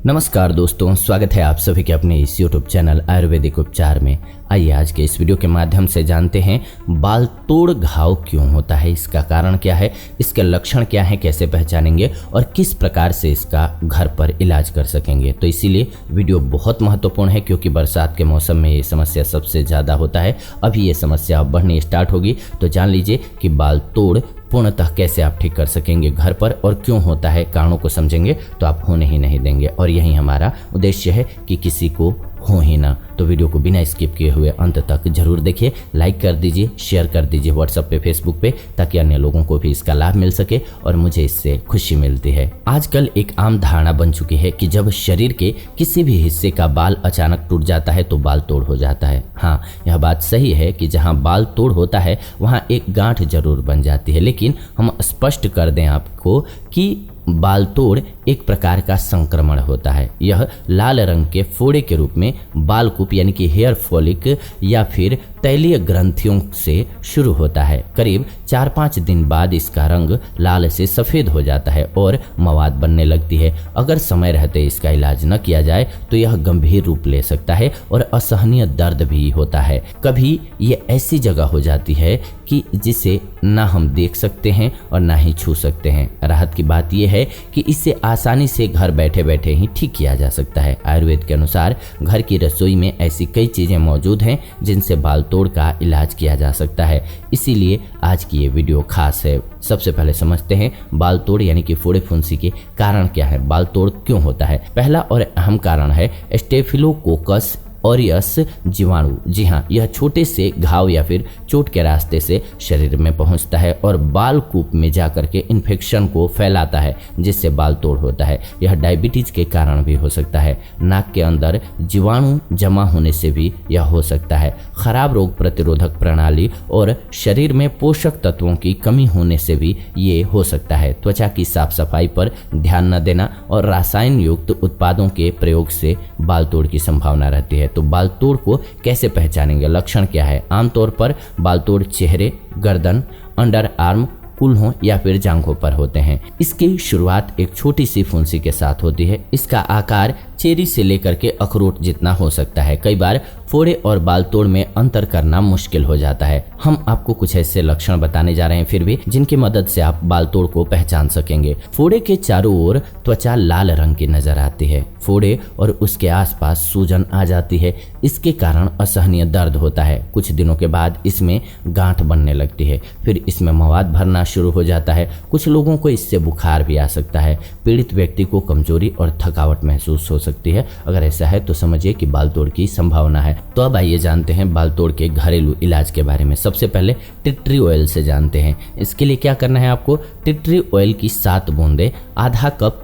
नमस्कार दोस्तों, स्वागत है आप सभी के अपने इस YouTube चैनल आयुर्वेदिक उपचार में। आइए आज के इस वीडियो के माध्यम से जानते हैं बाल तोड़ घाव क्यों होता है, इसका कारण क्या है, इसके लक्षण क्या है, कैसे पहचानेंगे और किस प्रकार से इसका घर पर इलाज कर सकेंगे। तो इसीलिए वीडियो बहुत महत्वपूर्ण है क्योंकि बरसात के मौसम में ये समस्या सबसे ज़्यादा होता है। अभी ये समस्या बढ़नी स्टार्ट होगी तो जान लीजिए कि बाल तोड़ पूर्णतः कैसे आप ठीक कर सकेंगे घर पर और क्यों होता है, कारणों को समझेंगे तो आप होने ही नहीं देंगे। और यही हमारा उद्देश्य है कि किसी को हो ही ना। तो वीडियो को बिना स्किप किए हुए अंत तक जरूर देखिए, लाइक कर दीजिए, शेयर कर दीजिए व्हाट्सएप पे, फेसबुक पे, ताकि अन्य लोगों को भी इसका लाभ मिल सके और मुझे इससे खुशी मिलती है। आजकल एक आम धारणा बन चुकी है कि जब शरीर के किसी भी हिस्से का बाल अचानक टूट जाता है तो बाल तोड़ हो जाता है। हाँ, यह बात सही है कि जहाँ बाल तोड़ होता है वहाँ एक गांठ जरूर बन जाती है, लेकिन हम स्पष्ट कर दें आपको कि बाल तोड़ एक प्रकार का संक्रमण होता है। यह लाल रंग के फोड़े के रूप में बालकूप यानी कि हेयर फॉलिक या फिर तैलीय ग्रंथियों से शुरू होता है। करीब 4-5 दिन बाद इसका रंग लाल से सफ़ेद हो जाता है और मवाद बनने लगती है। अगर समय रहते इसका इलाज न किया जाए तो यह गंभीर रूप ले सकता है और असहनीय दर्द भी होता है। कभी ये ऐसी जगह हो जाती है कि जिसे ना हम देख सकते हैं और ना ही छू सकते हैं। राहत की बात यह है कि इसे आसानी से घर बैठे बैठे ही ठीक किया जा सकता है। आयुर्वेद के अनुसार घर की रसोई में ऐसी कई चीज़ें मौजूद हैं जिनसे बाल तोड़ का इलाज किया जा सकता है। इसीलिए आज की ये वीडियो खास है। सबसे पहले समझते हैं बाल तोड़ यानी कि फोड़े फुंसी के कारण क्या है, बाल तोड़ क्यों होता है। पहला और अहम कारण है स्टेफिलोकोकस ऑरियस जीवाणु। जी हाँ, यह छोटे से घाव या फिर चोट के रास्ते से शरीर में पहुंचता है और बाल कूप में जाकर के इन्फेक्शन को फैलाता है, जिससे बाल तोड़ होता है। यह डायबिटीज के कारण भी हो सकता है। नाक के अंदर जीवाणु जमा होने से भी यह हो सकता है। खराब रोग प्रतिरोधक प्रणाली और शरीर में पोषक तत्वों की कमी होने से भी ये हो सकता है। त्वचा की साफ सफाई पर ध्यान न देना और रसायन युक्त उत्पादों के प्रयोग से बाल तोड़ की संभावना रहती है। तो बाल तोड़ को कैसे पहचानेंगे, लक्षण क्या है। आमतौर पर बाल तोड़ चेहरे, गर्दन, अंडर आर्म, कुल्हों या फिर जांघों पर होते हैं। इसकी शुरुआत एक छोटी सी फुंसी के साथ होती है। इसका आकार चेरी से लेकर के अखरोट जितना हो सकता है। कई बार फोड़े और बाल तोड़ में अंतर करना मुश्किल हो जाता है। हम आपको कुछ ऐसे लक्षण बताने जा रहे हैं फिर भी जिनकी मदद से आप बाल तोड़ को पहचान सकेंगे। फोड़े के चारों ओर त्वचा लाल रंग की नजर आती है। फोड़े और उसके आसपास सूजन आ जाती है। इसके कारण असहनीय दर्द होता है। कुछ दिनों के बाद इसमें गांठ बनने लगती है, फिर इसमें मवाद भरना शुरू हो जाता है। कुछ लोगों को इससे बुखार भी आ सकता है। पीड़ित व्यक्ति को कमजोरी और थकावट महसूस हो सकती है। अगर ऐसा है तो समझिए कि बाल तोड़ की संभावना है। तो अब आइए जानते हैं बाल तोड़ के घरेलू इलाज के बारे में। सबसे पहले टिट्री ऑयल से जानते हैं। इसके लिए क्या करना है आपको, टिट्री ऑयल की 7 बूंदें, आधा कप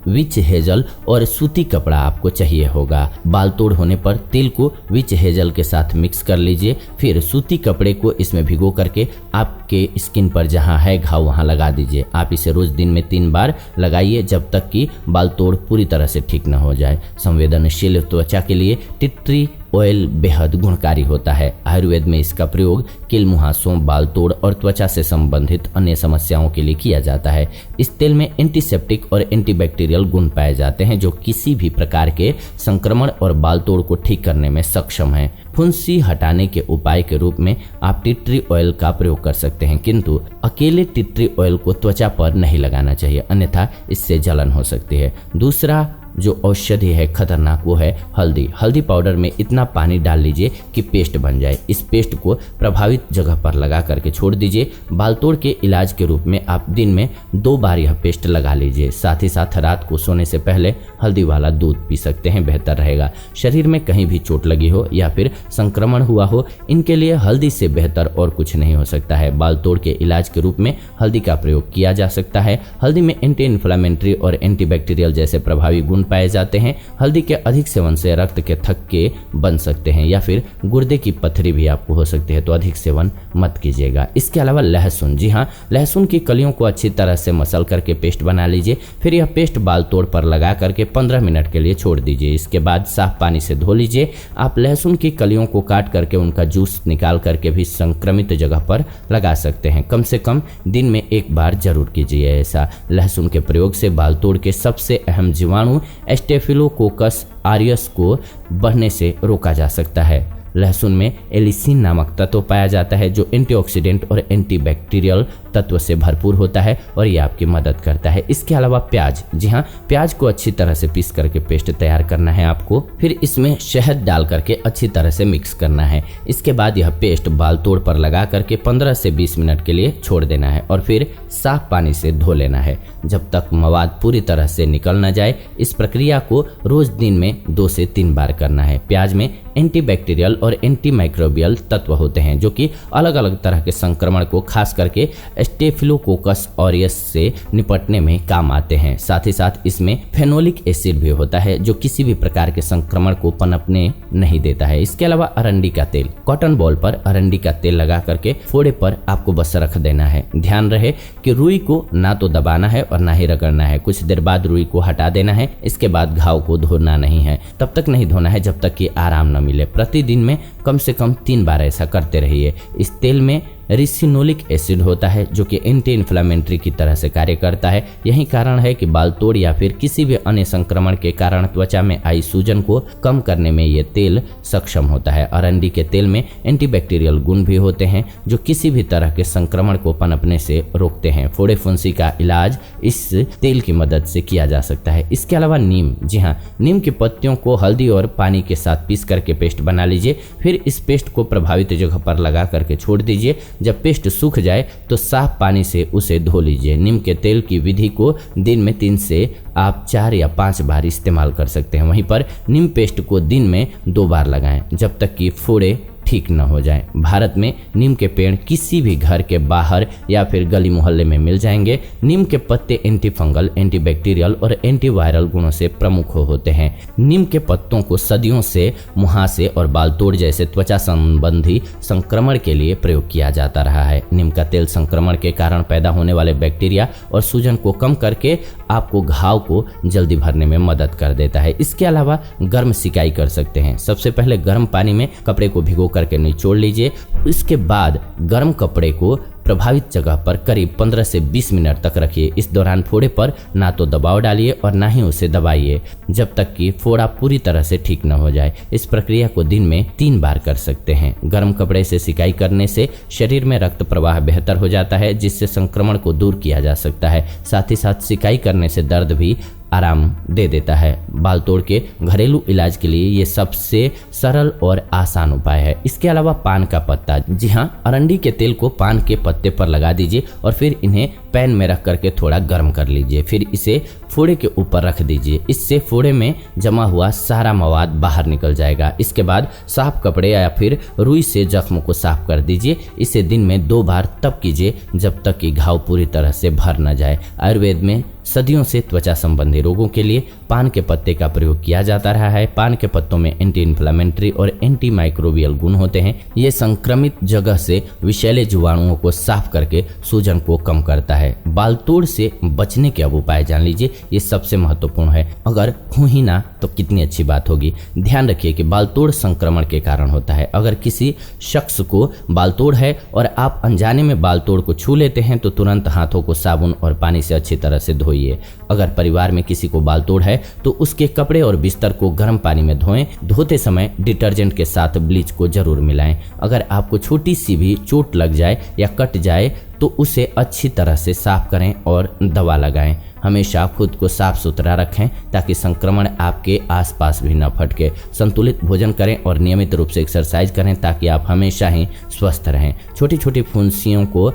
विच हेजल और सूती कपड़ा आपको चाहिए होगा। बाल तोड़ होने पर तेल को विच हेजल के साथ मिक्स कर लीजिए, फिर सूती कपड़े को इसमें भिगो करके आपके स्किन पर जहां है घाव वहां लगा दीजिए। आप इसे रोज दिन में 3 बार लगाइए जब तक कि बाल तोड़ पूरी तरह से ठीक न हो जाए। संवेदनशील त्वचा के लिए टिट्री ऑयल बेहद गुणकारी होता है। आयुर्वेद में इसका प्रयोग कील मुहासों, बाल तोड़ और त्वचा से संबंधित अन्य समस्याओं के लिए किया जाता है। इस तेल में एंटीसेप्टिक और एंटीबैक्टीरियल गुण पाए जाते हैं जो किसी भी प्रकार के संक्रमण और बाल तोड़ को ठीक करने में सक्षम है। फुंसी हटाने के उपाय के रूप में आप टिट्री ऑयल का प्रयोग कर सकते हैं, किंतु अकेले टिट्री ऑयल को त्वचा पर नहीं लगाना चाहिए, अन्यथा इससे जलन हो सकती है। दूसरा जो औषधि है खतरनाक, वो है हल्दी। हल्दी पाउडर में इतना पानी डाल लीजिए कि पेस्ट बन जाए। इस पेस्ट को प्रभावित जगह पर लगा करके छोड़ दीजिए। बाल तोड़ के इलाज के रूप में आप दिन में 2 बार यह पेस्ट लगा लीजिए। साथ ही साथ रात को सोने से पहले हल्दी वाला दूध पी सकते हैं, बेहतर रहेगा। शरीर में कहीं भी चोट लगी हो या फिर संक्रमण हुआ हो, इनके लिए हल्दी से बेहतर और कुछ नहीं हो सकता है। बाल तोड़ के इलाज के रूप में हल्दी का प्रयोग किया जा सकता है। हल्दी में एंटी इन्फ्लामेटरी और एंटीबैक्टीरियल जैसे प्रभावी गुण पाए जाते हैं। हल्दी के अधिक सेवन से रक्त के थक्के बन सकते हैं या फिर गुर्दे की पथरी भी आपको हो सकती है, तो अधिक सेवन मत कीजिएगा। इसके अलावा लहसुन, जी हाँ, लहसुन की कलियों को अच्छी तरह से मसल करके पेस्ट बना लीजिए। फिर यह पेस्ट बाल तोड़ पर लगा करके 15 मिनट के लिए छोड़ दीजिए। इसके बाद साफ पानी से धो लीजिए। आप लहसुन की कलियों को काट करके उनका जूस निकाल करके भी संक्रमित जगह पर लगा सकते हैं। कम से कम दिन में 1 बार जरूर कीजिए ऐसा। लहसुन के प्रयोग से बाल तोड़ के सबसे अहम जीवाणु स्टेफिलोकोकस ऑरियस को बढ़ने से रोका जा सकता है। लहसुन में एलिसिन नामक तत्व पाया जाता है जो एंटीऑक्सीडेंट और एंटीबैक्टीरियल तत्व से भरपूर होता है और ये आपकी मदद करता है। इसके अलावा प्याज, जी हाँ, प्याज को अच्छी तरह से पीस करके पेस्ट तैयार करना है आपको। फिर इसमें शहद डाल करके अच्छी तरह से मिक्स करना है। इसके बाद यह पेस्ट बाल तोड़ पर लगा करके 15 से 20 मिनट के लिए छोड़ देना है और फिर साफ पानी से धो लेना है जब तक मवाद पूरी तरह से निकल न जाए। इस प्रक्रिया को रोज दिन में 2 से 3 बार करना है। प्याज में एंटीबैक्टीरियल और एंटीमाइक्रोबियल तत्व होते हैं जो कि अलग अलग तरह के संक्रमण को खास करके स्टेफिलोकोकस ऑरियस से निपटने में काम आते हैं। साथ ही साथ इसमें फेनोलिक एसिड भी होता है जो किसी भी प्रकार के संक्रमण को पनपने नहीं देता है। इसके अलावा अरंडी का तेल, कॉटन बॉल पर अरंडी का तेल लगा करके फोड़े पर आपको बस रख देना है। ध्यान रहे कि रुई को ना तो दबाना है और ना ही रगड़ना है। कुछ देर बाद रुई को हटा देना है। इसके बाद घाव को धोना नहीं है, तब तक नहीं धोना है जब तक कि आराम न मिले। प्रतिदिन में कम से कम 3 बार ऐसा करते रहिए। इस तेल में रिसिनोलिक एसिड होता है जो कि एंटी इन्फ्लेमेटरी की तरह से कार्य करता है। यही कारण है कि बाल तोड़ या फिर किसी भी अन्य संक्रमण के कारण त्वचा में आई सूजन को कम करने में ये तेल सक्षम होता है। अरंडी के तेल में एंटीबैक्टीरियल गुण भी होते हैं जो किसी भी तरह के संक्रमण को पनपने से रोकते हैं। फोड़े फुंसी का इलाज इस तेल की मदद से किया जा सकता है। इसके अलावा नीम, जी हाँ, नीम की पत्तियों को हल्दी और पानी के साथ पीस करके पेस्ट बना लीजिए। फिर इस पेस्ट को प्रभावित जगह पर लगा करके छोड़ दीजिए। जब पेस्ट सूख जाए तो साफ पानी से उसे धो लीजिए। नीम के तेल की विधि को दिन में 3 से आप 4 या 5 बार इस्तेमाल कर सकते हैं। वहीं पर नीम पेस्ट को दिन में 2 बार लगाएं जब तक कि फोड़े ठीक न हो जाए। भारत में नीम के पेड़ किसी भी घर के बाहर या फिर गली मोहल्ले में मिल जाएंगे। नीम के पत्ते एंटी फंगल, एंटीबैक्टीरियल और एंटीवायरल गुणों से प्रमुख होते हैं। नीम के पत्तों को सदियों से मुहासे और बाल तोड़ जैसे त्वचा संबंधी संक्रमण के लिए प्रयोग किया जाता रहा है। नीम का तेल संक्रमण के कारण पैदा होने वाले बैक्टीरिया और सूजन को कम करके आपको घाव को जल्दी भरने में मदद कर देता है। इसके अलावा गर्म सिकाई कर सकते हैं। सबसे पहले गर्म पानी में कपड़े को भिगो करके निचोड़ लीजिए। इसके बाद गर्म कपड़े को प्रभावित जगह पर करीब 15 से 20 मिनट तक रखिए। इस दौरान फोड़े पर ना तो दबाव डालिए और ना ही उसे दबाइए जब तक कि फोड़ा पूरी तरह से ठीक न हो जाए। इस प्रक्रिया को दिन में 3 बार कर सकते हैं। गर्म कपड़े से सिकाई करने से शरीर में रक्त प्रवाह बेहतर हो जाता है जिससे संक्रमण को दूर किया जा सकता है। साथ ही साथ सिकाई करने से दर्द भी आराम दे देता है। बाल तोड़ के घरेलू इलाज के लिए ये सबसे सरल और आसान उपाय है। इसके अलावा पान का पत्ता, जी हाँ, अरंडी के तेल को पान के पत्ते पर लगा दीजिए और फिर इन्हें पैन में रख करके थोड़ा गर्म कर लीजिए। फिर इसे फोड़े के ऊपर रख दीजिए। इससे फोड़े में जमा हुआ सारा मवाद बाहर निकल जाएगा। इसके बाद साफ कपड़े या फिर रुई से जख्म को साफ कर दीजिए। इसे दिन में 2 बार तब कीजिए जब तक कि घाव पूरी तरह से भर न जाए। आयुर्वेद में सदियों से त्वचा संबंधी रोगों के लिए पान के पत्ते का प्रयोग किया जाता रहा है। पान के पत्तों में एंटी इन्फ्लेमेटरी और एंटी माइक्रोबियल गुण होते हैं। ये संक्रमित जगह से विषैले जीवाणुओं को साफ करके सूजन को कम करता है। बाल तोड़ से बचने के अब उपाय जान लीजिए, ये सबसे महत्वपूर्ण है। अगर हो ही ना तो कितनी अच्छी बात होगी। ध्यान रखिए कि बाल तोड़ संक्रमण के कारण होता है। अगर किसी शख्स को बाल तोड़ है और आप अनजाने में बाल तोड़ को छू लेते हैं तो तुरंत हाथों को साबुन और पानी से अच्छी तरह से धोइए। अगर परिवार में किसी को बाल तोड़ है तो उसके कपड़े और बिस्तर को गर्म पानी में धोएं। धोते समय डिटर्जेंट के साथ ब्लीच को जरूर मिलाएं। अगर आपको छोटी सी भी चोट लग जाए या कट जाए तो उसे अच्छी तरह से साफ करें और दवा लगाएं। हमेशा खुद को साफ सुथरा रखें ताकि संक्रमण आपके आसपास भी न फटके। संतुलित भोजन करें और नियमित रूप से एक्सरसाइज करें ताकि आप हमेशा ही स्वस्थ रहें। छोटी छोटी फुंसियों को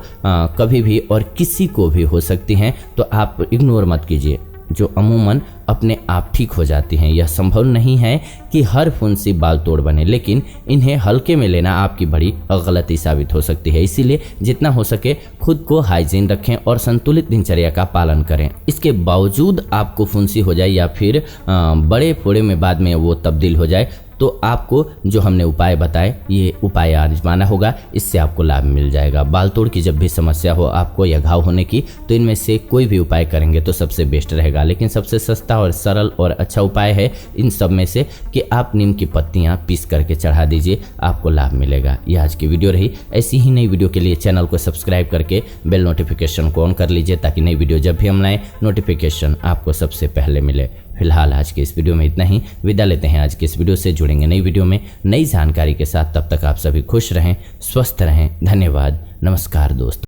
कभी भी और किसी को भी हो सकती हैं तो आप इग्नोर मत कीजिए, जो अमूमन अपने आप ठीक हो जाती हैं। यह संभव नहीं है कि हर फुंसी बाल तोड़ बने, लेकिन इन्हें हल्के में लेना आपकी बड़ी गलती साबित हो सकती है। इसीलिए जितना हो सके खुद को हाइजीन रखें और संतुलित दिनचर्या का पालन करें। इसके बावजूद आपको फुंसी हो जाए या फिर बड़े फोड़े में बाद में वो तब्दील हो जाए तो आपको जो हमने उपाय बताए ये उपाय आजमाना होगा। इससे आपको लाभ मिल जाएगा। बाल तोड़ की जब भी समस्या हो आपको या घाव होने की तो इनमें से कोई भी उपाय करेंगे तो सबसे बेस्ट रहेगा। लेकिन सबसे सस्ता और सरल और अच्छा उपाय है इन सब में से कि आप नीम की पत्तियां पीस करके चढ़ा दीजिए, आपको लाभ मिलेगा। यह आज की वीडियो रही। ऐसी ही नई वीडियो के लिए चैनल को सब्सक्राइब करके बेल नोटिफिकेशन को ऑन कर लीजिए ताकि नई वीडियो जब भी हम लाएं नोटिफिकेशन आपको सबसे पहले मिले। फिलहाल आज के इस वीडियो में इतना ही, विदा लेते हैं आज के इस वीडियो से। जुड़ेंगे नई वीडियो में नई जानकारी के साथ, तब तक आप सभी खुश रहें, स्वस्थ रहें। धन्यवाद, नमस्कार दोस्तों।